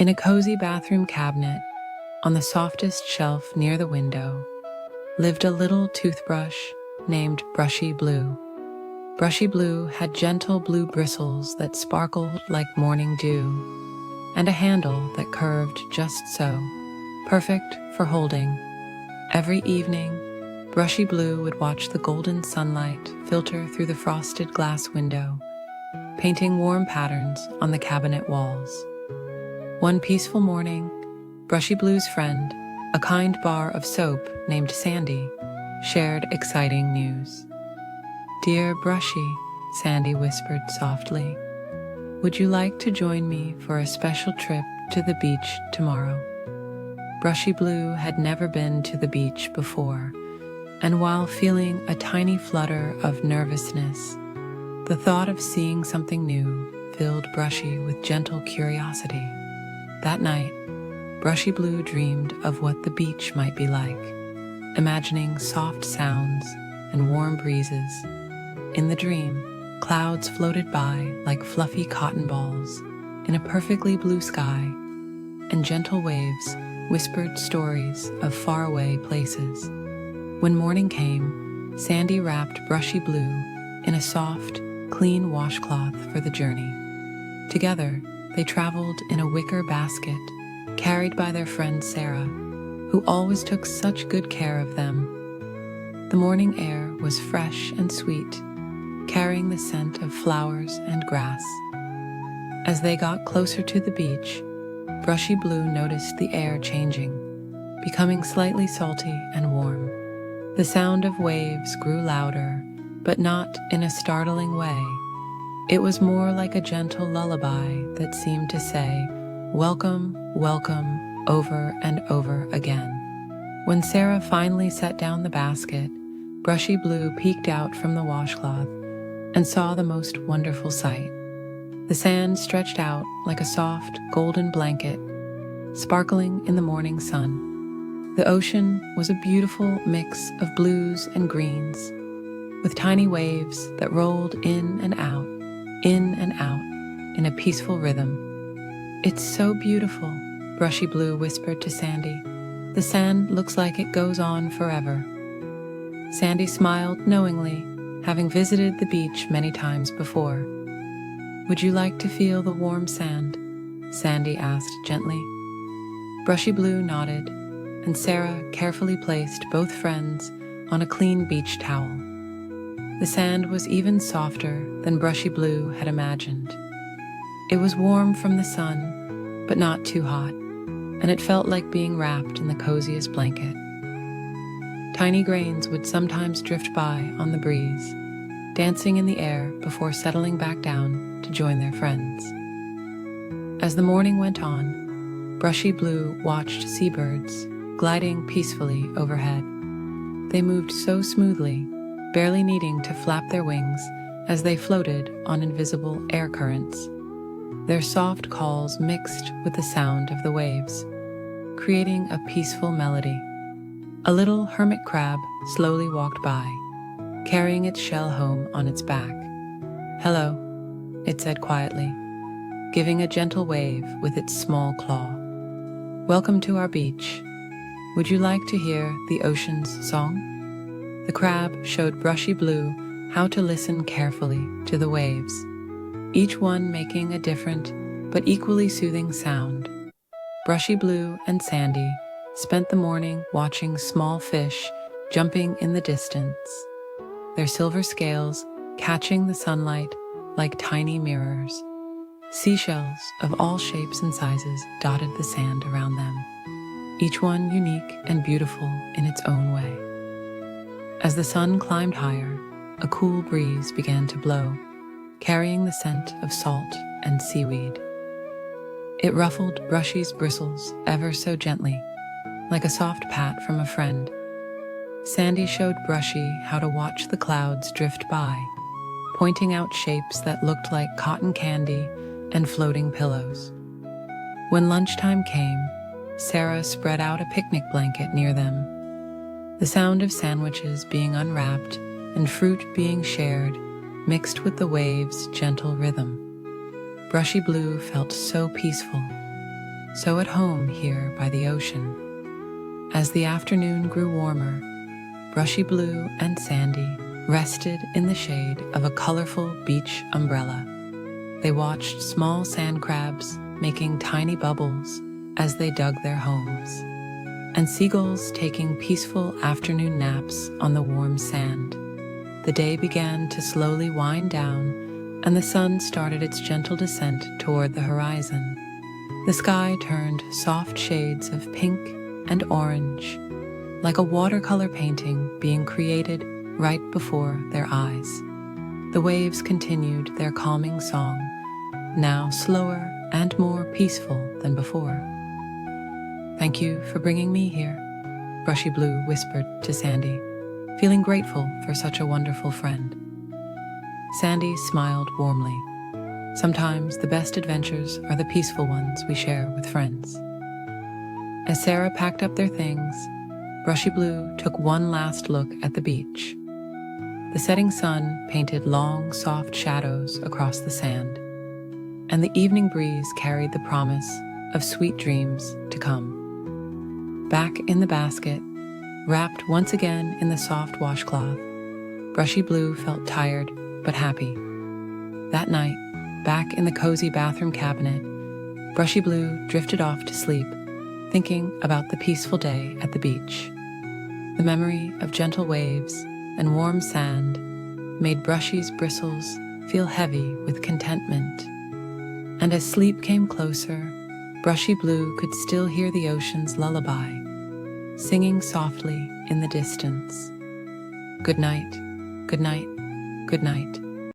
In a cozy bathroom cabinet, on the softest shelf near the window, lived a little toothbrush named Brushy Blue. Brushy Blue had gentle blue bristles that sparkled like morning dew, and a handle that curved just so, perfect for holding. Every evening, Brushy Blue would watch the golden sunlight filter through the frosted glass window, painting warm patterns on the cabinet walls. One peaceful morning, Brushy Blue's friend, a kind bar of soap named Sandy, shared exciting news. "Dear Brushy," Sandy whispered softly, "would you like to join me for a special trip to the beach tomorrow?" Brushy Blue had never been to the beach before, and while feeling a tiny flutter of nervousness, the thought of seeing something new filled Brushy with gentle curiosity. That night, Brushy Blue dreamed of what the beach might be like, imagining soft sounds and warm breezes. In the dream, clouds floated by like fluffy cotton balls in a perfectly blue sky, and gentle waves whispered stories of faraway places. When morning came, Sandy wrapped Brushy Blue in a soft, clean washcloth for the journey. Together, they traveled in a wicker basket carried by their friend Sarah, who always took such good care of them. The morning air was fresh and sweet, carrying the scent of flowers and grass. As they got closer to the beach, Brushy Blue noticed the air changing, becoming slightly salty and warm. The sound of waves grew louder, but not in a startling way. It was more like a gentle lullaby that seemed to say, "Welcome, welcome," over and over again. When Sarah finally set down the basket, Brushy Blue peeked out from the washcloth and saw the most wonderful sight. The sand stretched out like a soft, golden blanket, sparkling in the morning sun. The ocean was a beautiful mix of blues and greens, with tiny waves that rolled in and out in a peaceful rhythm. "It's so beautiful," Brushy Blue whispered to Sandy. "The sand looks like it goes on forever." Sandy smiled knowingly, having visited the beach many times before. "Would you like to feel the warm sand?" Sandy asked gently. Brushy Blue nodded, and Sarah carefully placed both friends on a clean beach towel. The sand was even softer than Brushy Blue had imagined. It was warm from the sun, but not too hot, and it felt like being wrapped in the coziest blanket. Tiny grains would sometimes drift by on the breeze, dancing in the air before settling back down to join their friends. As the morning went on, Brushy Blue watched seabirds gliding peacefully overhead. They moved so smoothly, barely needing to flap their wings as they floated on invisible air currents. Their soft calls mixed with the sound of the waves, creating a peaceful melody. A little hermit crab slowly walked by, carrying its shell home on its back. "Hello," it said quietly, giving a gentle wave with its small claw. "Welcome to our beach. Would you like to hear the ocean's song?" The crab showed Brushy Blue how to listen carefully to the waves, each one making a different but equally soothing sound. Brushy Blue and Sandy spent the morning watching small fish jumping in the distance, their silver scales catching the sunlight like tiny mirrors. Seashells of all shapes and sizes dotted the sand around them, each one unique and beautiful in its own way. As the sun climbed higher, a cool breeze began to blow, carrying the scent of salt and seaweed. It ruffled Brushy's bristles ever so gently, like a soft pat from a friend. Sandy showed Brushy how to watch the clouds drift by, pointing out shapes that looked like cotton candy and floating pillows. When lunchtime came, Sarah spread out a picnic blanket near them. The sound of sandwiches being unwrapped and fruit being shared mixed with the waves' gentle rhythm. Brushy Blue felt so peaceful, so at home here by the ocean. As the afternoon grew warmer, Brushy Blue and Sandy rested in the shade of a colorful beach umbrella. They watched small sand crabs making tiny bubbles as they dug their homes, and seagulls taking peaceful afternoon naps on the warm sand. The day began to slowly wind down, and the sun started its gentle descent toward the horizon. The sky turned soft shades of pink and orange, like a watercolor painting being created right before their eyes. The waves continued their calming song, now slower and more peaceful than before. "Thank you for bringing me here," Brushy Blue whispered to Sandy, feeling grateful for such a wonderful friend. Sandy smiled warmly. Sometimes the best adventures are the peaceful ones we share with friends. As Sarah packed up their things, Brushy Blue took one last look at the beach. The setting sun painted long, soft shadows across the sand, and the evening breeze carried the promise of sweet dreams to come. Back in the basket, wrapped once again in the soft washcloth, Brushy Blue felt tired but happy. That night, back in the cozy bathroom cabinet, Brushy Blue drifted off to sleep, thinking about the peaceful day at the beach. The memory of gentle waves and warm sand made Brushy's bristles feel heavy with contentment. And as sleep came closer, Brushy Blue could still hear the ocean's lullaby, singing softly in the distance. Good night, good night, good night.